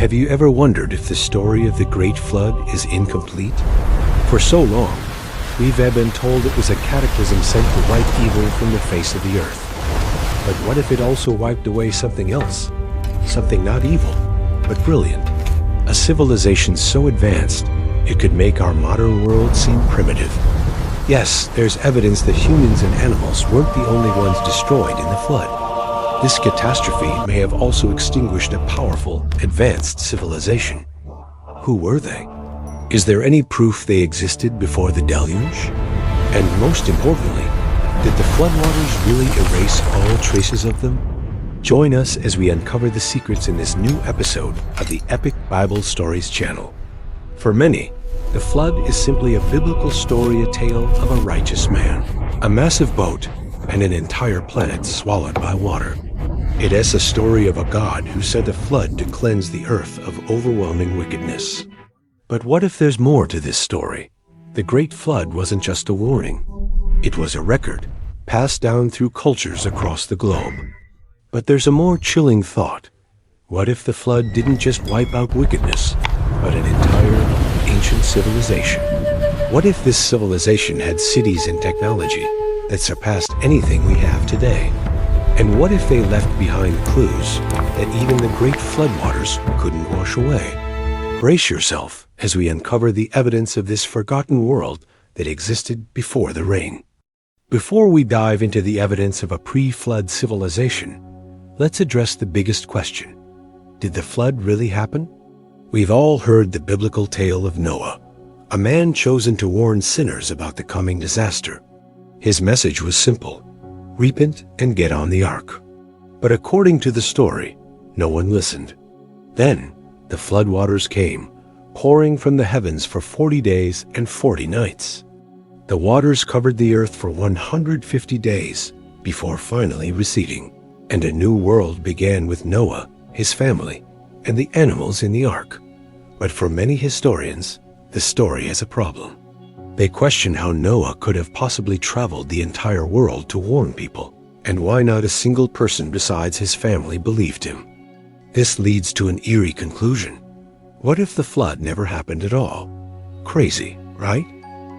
Have you ever wondered if the story of the Great Flood is incomplete? For so long, we've been told it was a cataclysm sent to wipe evil from the face of the earth. But what if it also wiped away something else? Something not evil, but brilliant. A civilization so advanced, it could make our modern world seem primitive. Yes, there's evidence that humans and animals weren't the only ones destroyed in the flood. This catastrophe may have also extinguished a powerful, advanced civilization. Who were they? Is there any proof they existed before the deluge? And most importantly, did the floodwaters really erase all traces of them? Join us as we uncover the secrets in this new episode of the Epic Bible Stories channel. For many, the flood is simply a biblical story, a tale of a righteous man, a massive boat, and an entire planet swallowed by water. It is a story of a God who sent a flood to cleanse the earth of overwhelming wickedness. But what if there's more to this story? The Great Flood wasn't just a warning. It was a record, passed down through cultures across the globe. But there's a more chilling thought. What if the flood didn't just wipe out wickedness, but an entire ancient civilization? What if this civilization had cities and technology that surpassed anything we have today? And what if they left behind clues that even the great floodwaters couldn't wash away? Brace yourself as we uncover the evidence of this forgotten world that existed before the rain. Before we dive into the evidence of a pre-flood civilization, let's address the biggest question. Did the flood really happen? We've all heard the biblical tale of Noah, a man chosen to warn sinners about the coming disaster. His message was simple: repent and get on the ark. But according to the story, no one listened. Then the floodwaters came, pouring from the heavens for 40 days and 40 nights. The waters covered the earth for 150 days before finally receding, and a new world began with Noah, his family, and the animals in the ark. But for many historians, the story has a problem. They question how Noah could have possibly traveled the entire world to warn people, and why not a single person besides his family believed him. This leads to an eerie conclusion. What if the flood never happened at all? Crazy, right?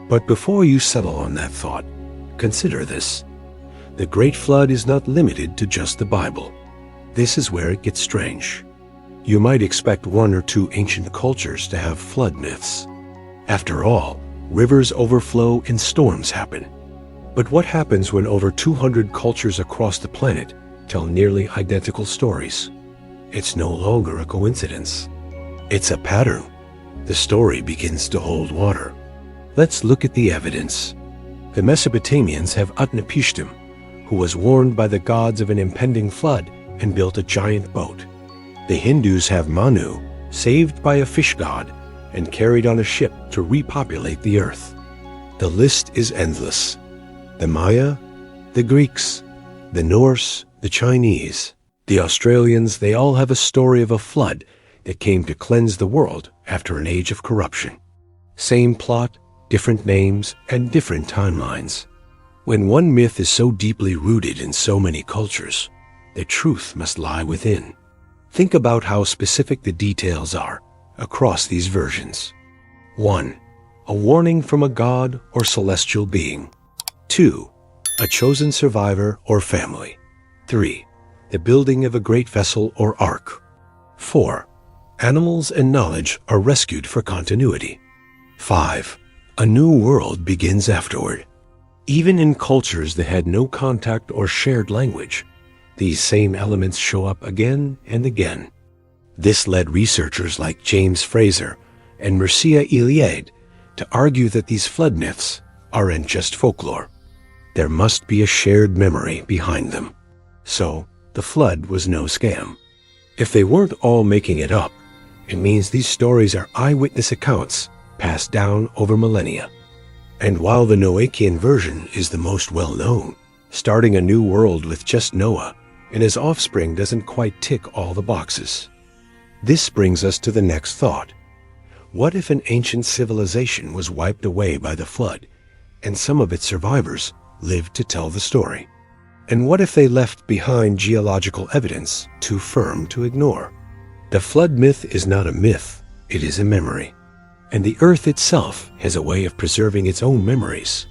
But before you settle on that thought, consider this. The Great Flood is not limited to just the Bible. This is where it gets strange. You might expect one or two ancient cultures to have flood myths. After all, rivers overflow and storms happen. But what happens when over 200 cultures across the planet tell nearly identical stories? It's no longer a coincidence. It's a pattern. The story begins to hold water. Let's look at the evidence. The Mesopotamians have Utnapishtim, who was warned by the gods of an impending flood and built a giant boat. The Hindus have Manu, saved by a fish god, and carried on a ship to repopulate the earth. The list is endless. The Maya, the Greeks, the Norse, the Chinese, the Australians, they all have a story of a flood that came to cleanse the world after an age of corruption. Same plot, different names, and different timelines. When one myth is so deeply rooted in so many cultures, the truth must lie within. Think about how specific the details are across these versions. 1. A warning from a god or celestial being. 2. A chosen survivor or family. 3. The building of a great vessel or ark. 4. Animals and knowledge are rescued for continuity. 5. A new world begins afterward. Even in cultures that had no contact or shared language, these same elements show up again and again. This led researchers like James Fraser and Mircea Eliade to argue that these flood myths aren't just folklore. There must be a shared memory behind them. So, the flood was no scam. If they weren't all making it up, it means these stories are eyewitness accounts passed down over millennia. And while the Noachian version is the most well-known, starting a new world with just Noah and his offspring doesn't quite tick all the boxes. This brings us to the next thought. What if an ancient civilization was wiped away by the flood, and some of its survivors lived to tell the story? And what if they left behind geological evidence too firm to ignore? The flood myth is not a myth, it is a memory. And the Earth itself has a way of preserving its own memories.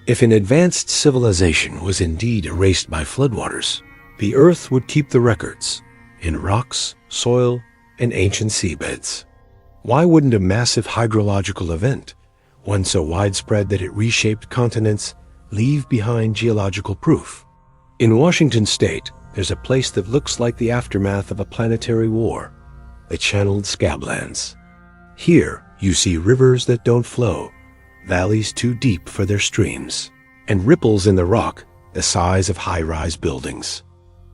If an advanced civilization was indeed erased by floodwaters, the Earth would keep the records in rocks, soil, and ancient seabeds. Why wouldn't a massive hydrological event, one so widespread that it reshaped continents, leave behind geological proof? In Washington state, there's a place that looks like the aftermath of a planetary war, the channeled scablands. Here, you see rivers that don't flow, valleys too deep for their streams, and ripples in the rock the size of high-rise buildings.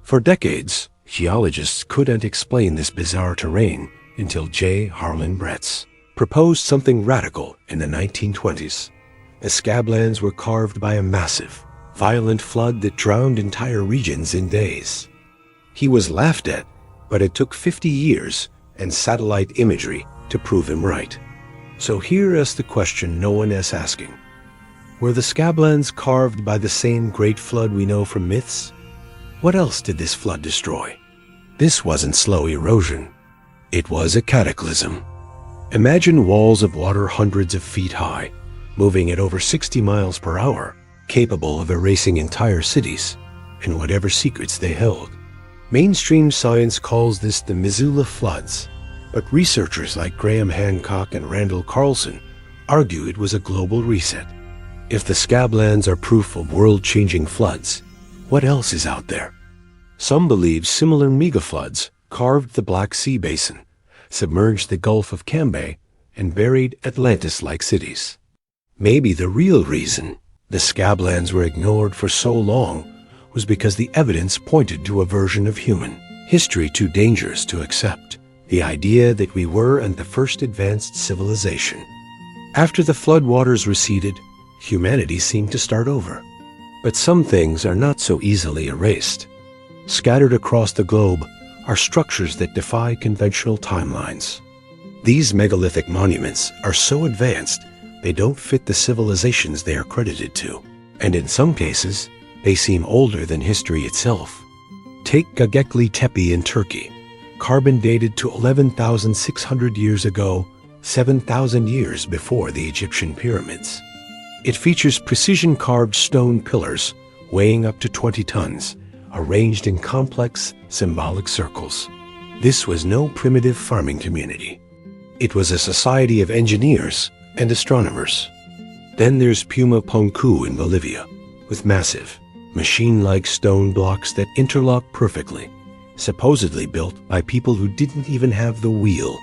For decades, geologists couldn't explain this bizarre terrain until J. Harlan Bretz proposed something radical in the 1920s. The scablands were carved by a massive, violent flood that drowned entire regions in days. He was laughed at, but it took 50 years and satellite imagery to prove him right. So here is the question no one is asking. Were the scablands carved by the same great flood we know from myths? What else did this flood destroy? This wasn't slow erosion. It was a cataclysm. Imagine walls of water hundreds of feet high, moving at over 60 miles per hour, capable of erasing entire cities and whatever secrets they held. Mainstream science calls this the Missoula floods, but researchers like Graham Hancock and Randall Carlson argue it was a global reset. If the scablands are proof of world-changing floods, what else is out there? Some believe similar megafloods carved the Black Sea basin, submerged the Gulf of Cambay, and buried Atlantis-like cities. Maybe the real reason the scablands were ignored for so long was because the evidence pointed to a version of human history too dangerous to accept, the idea that we weren't the first advanced civilization. After the floodwaters receded, humanity seemed to start over. But some things are not so easily erased. Scattered across the globe are structures that defy conventional timelines. These megalithic monuments are so advanced they don't fit the civilizations they are credited to, and in some cases, they seem older than history itself. Take Göbekli Tepe in Turkey, carbon dated to 11,600 years ago, 7,000 years before the Egyptian pyramids. It features precision-carved stone pillars weighing up to 20 tons, arranged in complex, symbolic circles. This was no primitive farming community. It was a society of engineers and astronomers. Then there's Puma Punku in Bolivia, with massive, machine-like stone blocks that interlock perfectly, supposedly built by people who didn't even have the wheel.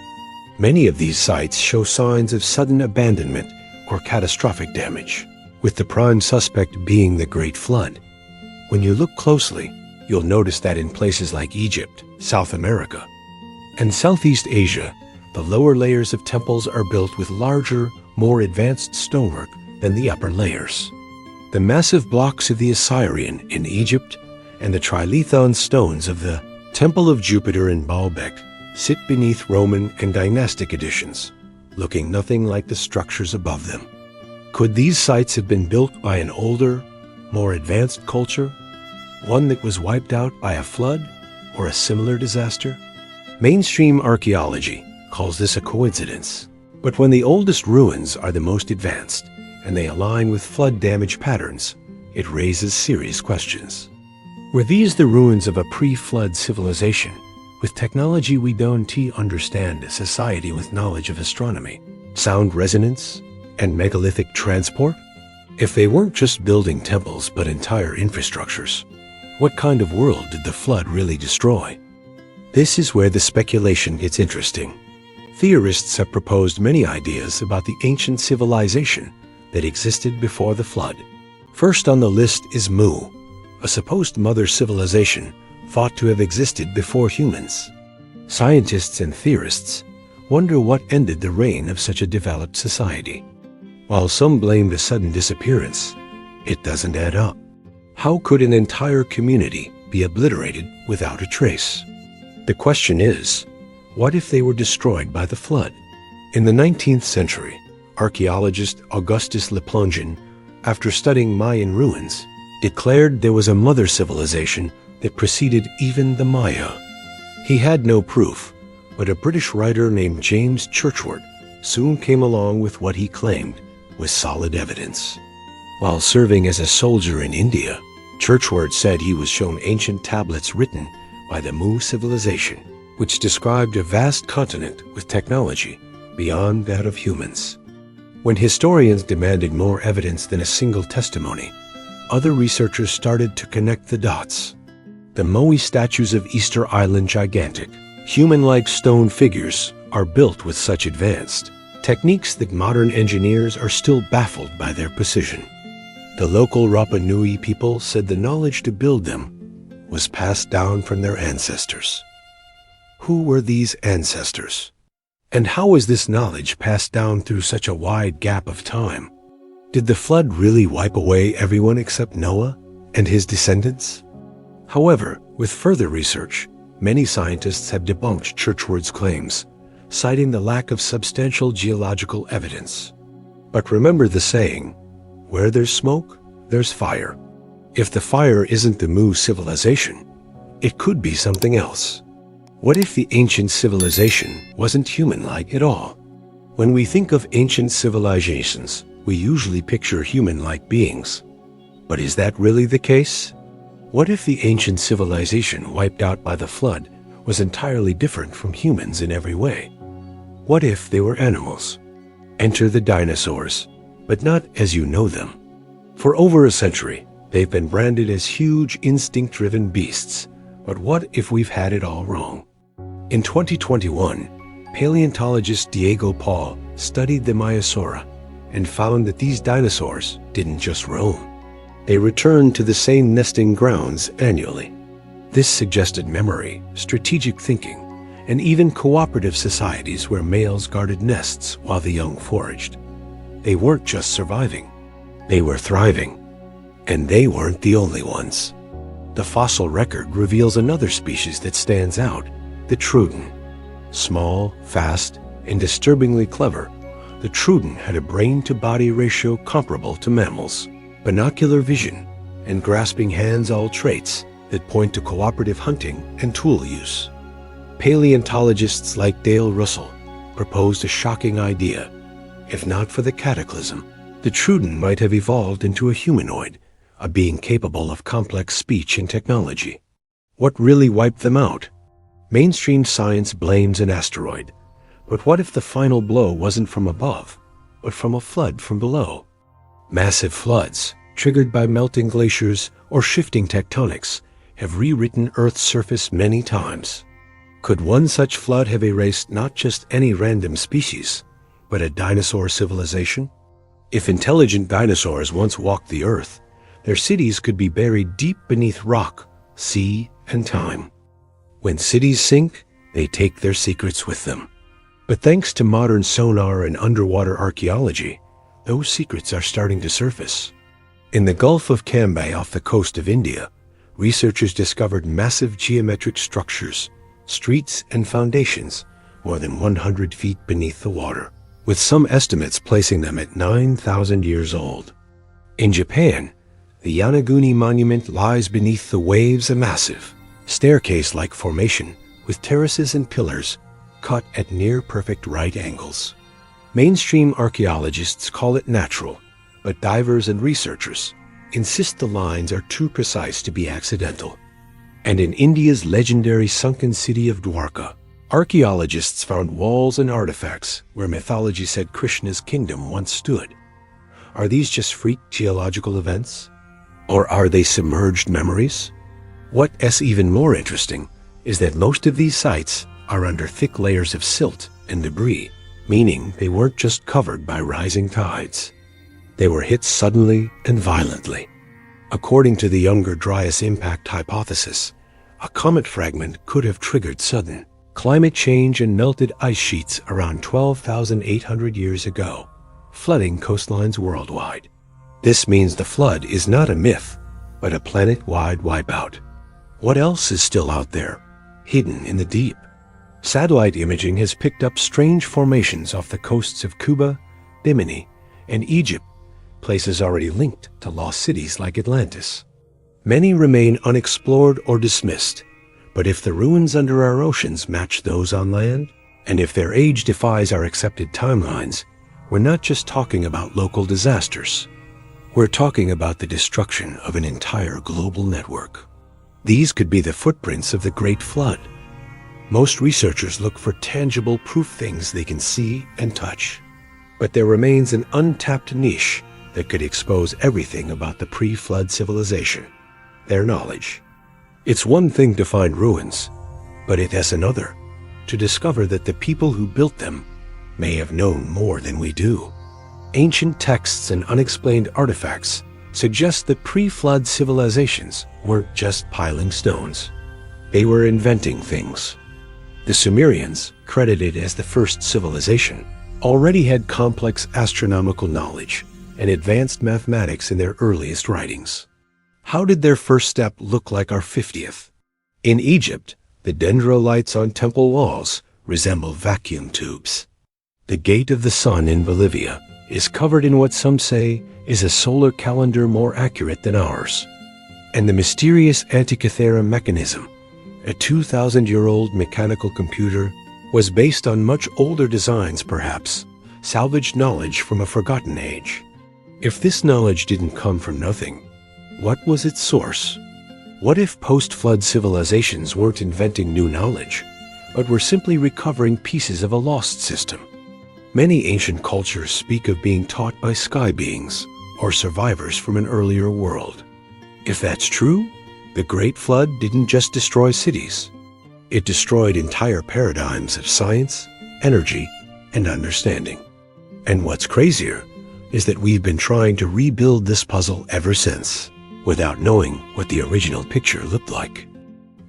Many of these sites show signs of sudden abandonment or catastrophic damage, with the prime suspect being the Great Flood. When you look closely, you'll notice that in places like Egypt, South America, and Southeast Asia, the lower layers of temples are built with larger, more advanced stonework than the upper layers. The massive blocks of the Assyrian in Egypt and the trilithon stones of the Temple of Jupiter in Baalbek sit beneath Roman and dynastic additions, looking nothing like the structures above them. Could these sites have been built by an older, more advanced culture, one that was wiped out by a flood or a similar disaster? Mainstream archaeology calls this a coincidence. But when the oldest ruins are the most advanced and they align with flood damage patterns, it raises serious questions. Were these the ruins of a pre-flood civilization with technology we don't understand, a society with knowledge of astronomy, sound resonance, and megalithic transport? If they weren't just building temples but entire infrastructures, what kind of world did the flood really destroy? This is where the speculation gets interesting. Theorists have proposed many ideas about the ancient civilization that existed before the flood. First on the list is Mu, a supposed mother civilization thought to have existed before humans. Scientists and theorists wonder what ended the reign of such a developed society. While some blame the sudden disappearance, it doesn't add up. How could an entire community be obliterated without a trace? The question is, what if they were destroyed by the flood? In the 19th century, archaeologist Augustus Leplongeon, after studying Mayan ruins, declared there was a mother civilization that preceded even the Maya. He had no proof, But a British writer named James Churchward soon came along with what he claimed was solid evidence. While serving as a soldier in India, Churchward said he was shown ancient tablets written by the Mu civilization, which described a vast continent with technology beyond that of humans. When historians demanded more evidence than a single testimony, other researchers started to connect the dots. The Moai statues of Easter Island gigantic, human-like stone figures are built with such advanced techniques that modern engineers are still baffled by their precision. The local Rapa Nui people said the knowledge to build them was passed down from their ancestors. Who were these ancestors? And how was this knowledge passed down through such a wide gap of time? Did the flood really wipe away everyone except Noah and his descendants? However, with further research, many scientists have debunked Churchward's claims, citing the lack of substantial geological evidence. But remember the saying, where there's smoke, there's fire. If the fire isn't the Mu civilization, it could be something else. What if the ancient civilization wasn't human-like at all? When we think of ancient civilizations, we usually picture human-like beings. But is that really the case? What if the ancient civilization wiped out by the flood was entirely different from humans in every way? What if they were animals? Enter the dinosaurs, but not as you know them. For over a century, they've been branded as huge, instinct-driven beasts. But what if we've had it all wrong? In 2021, paleontologist Diego Paul studied the Maiasaura and found that these dinosaurs didn't just roam. They returned to the same nesting grounds annually. This suggested memory, strategic thinking, and even cooperative societies where males guarded nests while the young foraged. They weren't just surviving, they were thriving. And they weren't the only ones. The fossil record reveals another species that stands out, the Truden. Small, fast, and disturbingly clever, the Truden had a brain-to-body ratio comparable to mammals, binocular vision, and grasping hands, all traits that point to cooperative hunting and tool use. Paleontologists like Dale Russell proposed a shocking idea. If not for the cataclysm, the Truden might have evolved into a humanoid, a being capable of complex speech and technology. What really wiped them out? Mainstream science blames an asteroid. But what if the final blow wasn't from above, but from a flood from below? Massive floods, triggered by melting glaciers or shifting tectonics, have rewritten Earth's surface many times. Could one such flood have erased not just any random species, but a dinosaur civilization? If intelligent dinosaurs once walked the Earth, their cities could be buried deep beneath rock, sea, and time. When cities sink, they take their secrets with them. But thanks to modern sonar and underwater archaeology, those secrets are starting to surface. In the Gulf of Cambay off the coast of India, researchers discovered massive geometric structures, streets, and foundations more than 100 feet beneath the water, with some estimates placing them at 9,000 years old. In Japan, the Yanaguni Monument lies beneath the waves, a massive, staircase-like formation with terraces and pillars cut at near-perfect right angles. Mainstream archaeologists call it natural, but divers and researchers insist the lines are too precise to be accidental. And in India's legendary sunken city of Dwarka, archaeologists found walls and artifacts where mythology said Krishna's kingdom once stood. Are these just freak geological events? Or are they submerged memories? What's even more interesting is that most of these sites are under thick layers of silt and debris, meaning they weren't just covered by rising tides. They were hit suddenly and violently. According to the Younger Dryas impact hypothesis, a comet fragment could have triggered sudden climate change and melted ice sheets around 12,800 years ago, flooding coastlines worldwide. This means the flood is not a myth, but a planet-wide wipeout. What else is still out there, hidden in the deep? Satellite imaging has picked up strange formations off the coasts of Cuba, Bimini, and Egypt, places already linked to lost cities like Atlantis. Many remain unexplored or dismissed, But if the ruins under our oceans match those on land, and if their age defies our accepted timelines, we're not just talking about local disasters. We're talking about the destruction of an entire global network. These could be the footprints of the Great Flood. Most researchers look for tangible proof, things they can see and touch. But there remains an untapped niche that could expose everything about the pre-flood civilization, their knowledge. It's one thing to find ruins, but it has another to discover that the people who built them may have known more than we do. Ancient texts and unexplained artifacts suggest that pre-flood civilizations weren't just piling stones. They were inventing things. The Sumerians, credited as the first civilization, already had complex astronomical knowledge and advanced mathematics in their earliest writings. How did their first step look like our 50th? In Egypt, the dendrolites on temple walls resemble vacuum tubes. The Gate of the Sun in Bolivia is covered in what some say is a solar calendar more accurate than ours. And the mysterious Antikythera mechanism, a 2,000-year-old mechanical computer, was based on much older designs, perhaps, salvaged knowledge from a forgotten age. If this knowledge didn't come from nothing, what was its source? What if post-flood civilizations weren't inventing new knowledge, but were simply recovering pieces of a lost system? Many ancient cultures speak of being taught by sky beings or survivors from an earlier world. If that's true, the Great Flood didn't just destroy cities. It destroyed entire paradigms of science, energy, and understanding. And what's crazier is that we've been trying to rebuild this puzzle ever since, without knowing what the original picture looked like.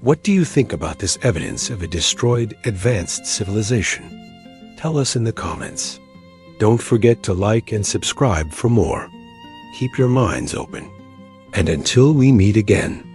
What do you think about this evidence of a destroyed, advanced civilization? Tell us in the comments. Don't forget to like and subscribe for more. Keep your minds open. And until we meet again,